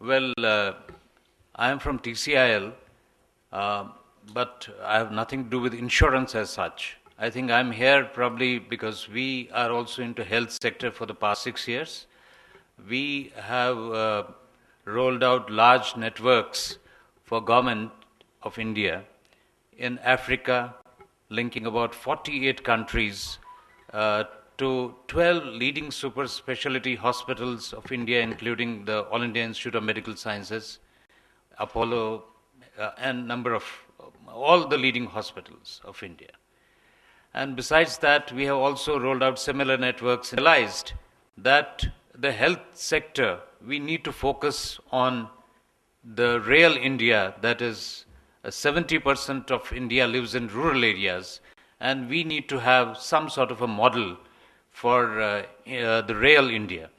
Well, I am from TCIL, uh, but I have nothing to do with insurance as such. I think I'm here probably because we are also into health sector for the past 6 years. We have rolled out large networks for government of India in Africa, linking about 48 countries uh, to 12 leading super specialty hospitals of India, including the All India Institute of Medical Sciences, Apollo, and number of all the leading hospitals of India. And besides that, we have also rolled out similar networks, realized that the health sector, we need to focus on the real India, that is, 70% of India lives in rural areas, and we need to have some sort of a model for the real India.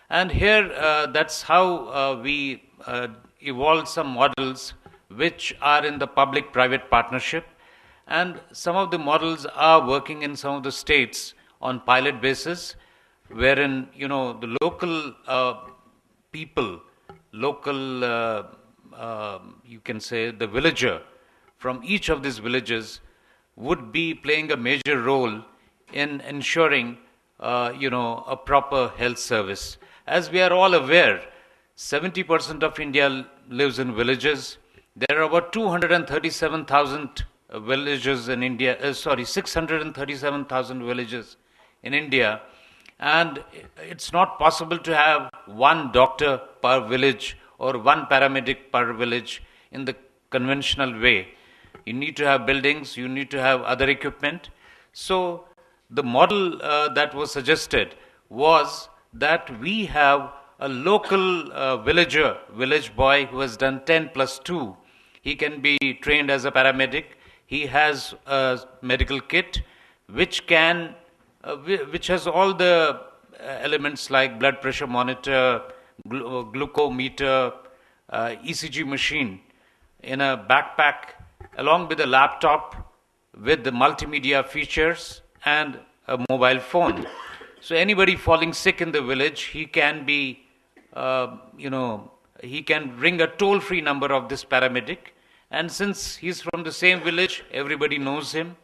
And here, that's how we evolved some models which are in the public-private partnership, and some of the models are working in some of the states on pilot basis, wherein the local people, local you can say the villager from each of these villages would be playing a major role in ensuring a proper health service. As we are all aware, 70% of India lives in villages. There are about 237,000 villages in India, 637,000 villages in India, and it's not possible to have one doctor per village or one paramedic per village in the conventional way. You need to have buildings, you need to have other equipment. So the model that was suggested was that we have a local villager, village boy who has done 10 plus 2. He can be trained as a paramedic. He has a medical kit which can, which has all the elements like blood pressure monitor, glucometer, ECG machine in a backpack, along with a laptop with the multimedia features and a mobile phone. So anybody falling sick in the village, he can be, he can ring a toll-free number of this paramedic. And since he's from the same village, everybody knows him.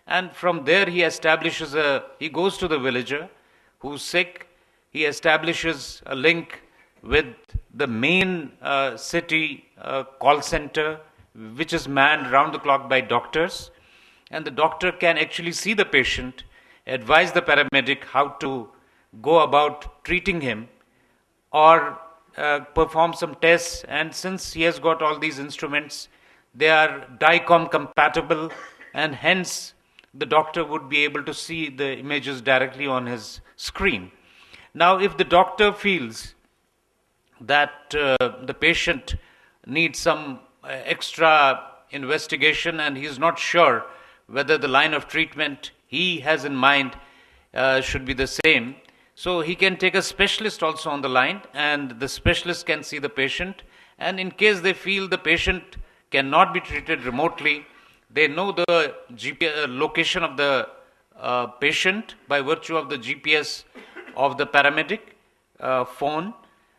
And from there he goes to the villager who's sick. He establishes a link with the main city call center, which is manned round the clock by doctors. And the doctor can actually see the patient, advise the paramedic how to go about treating him, or perform some tests. And since he has got all these instruments, they are DICOM compatible, and hence the doctor would be able to see the images directly on his screen. Now, if the doctor feels that the patient needs some extra investigation and he is not sure whether the line of treatment he has in mind should be the same, so he can take a specialist also on the line, and the specialist can see the patient. And in case they feel the patient cannot be treated remotely, they know the GPS location of the patient by virtue of the GPS of the paramedic phone,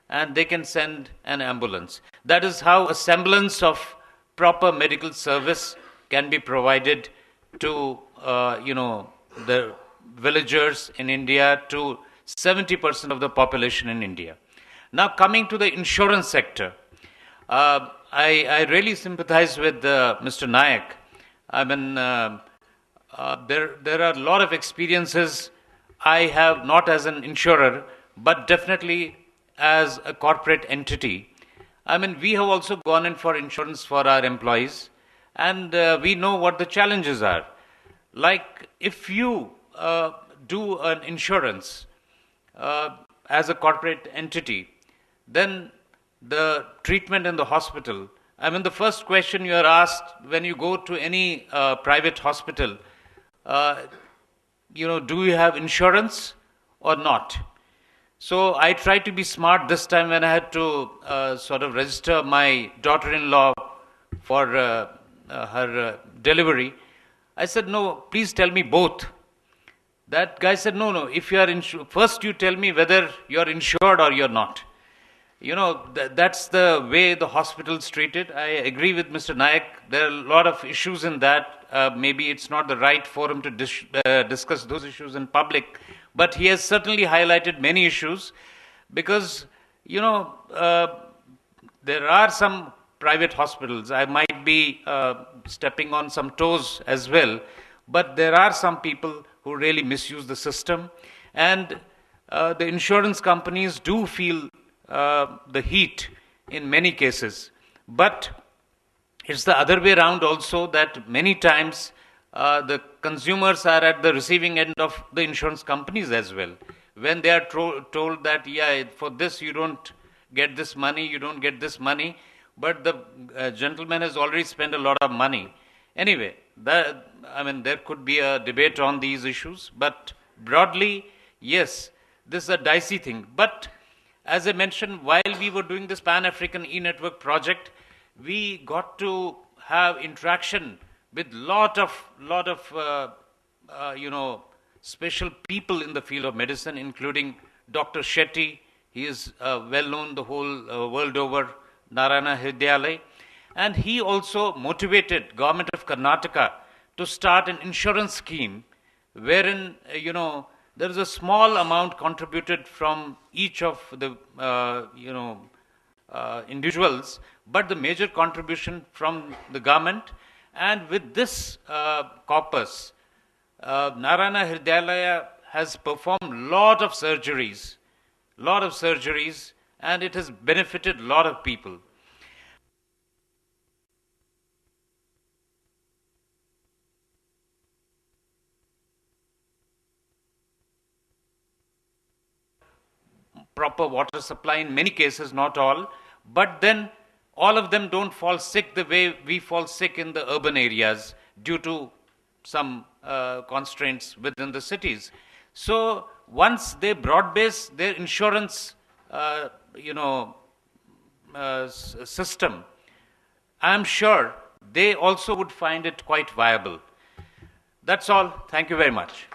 and they can send an ambulance. That is how a semblance of proper medical service can be provided to the villagers in India, to 70% of the population in India. Now, coming to the insurance sector, I really sympathize with Mr. Nayak. I mean, there are a lot of experiences I have, not as an insurer, but definitely as a corporate entity. I mean, we have also gone in for insurance for our employees, and we know what the challenges are. Like, if you do an insurance as a corporate entity, then the treatment in the hospital, I mean, the first question you are asked when you go to any private hospital, do you have insurance or not? So I tried to be smart this time when I had to sort of register my daughter-in-law for her delivery. I said, no, please tell me both. That guy said, no, if you are insured, first you tell me whether you are insured or you're not. that's the way the hospitals treat it. I agree with Mr. Nayak. There are a lot of issues in that. Maybe it's not the right forum to discuss those issues in public, but he has certainly highlighted many issues because, there are some private hospitals. I might be stepping on some toes as well, but there are some people who really misuse the system, and the insurance companies do feel the heat in many cases. But it's the other way around also, that many times the consumers are at the receiving end of the insurance companies as well. When they are told that, yeah, for this you don't get this money, you don't get this money, but the gentleman has already spent a lot of money. Anyway, there could be a debate on these issues, but broadly, yes, this is a dicey thing. But as I mentioned, while we were doing this Pan-African e-network project, we got to have interaction with special people in the field of medicine, including Dr. Shetty. He is well known the whole world over, Narayana Hridayalaya. And he also motivated government of Karnataka to start an insurance scheme wherein, there is a small amount contributed from each of the, individuals, but the major contribution from the government. And with this corpus, Narayana Hridayalaya has performed lot of surgeries, and it has benefited a lot of people. Proper water supply in many cases, not all, but then all of them don't fall sick the way we fall sick in the urban areas due to some constraints within the cities. So once they broad base their insurance, system, I am sure they also would find it quite viable. That's all. Thank you very much.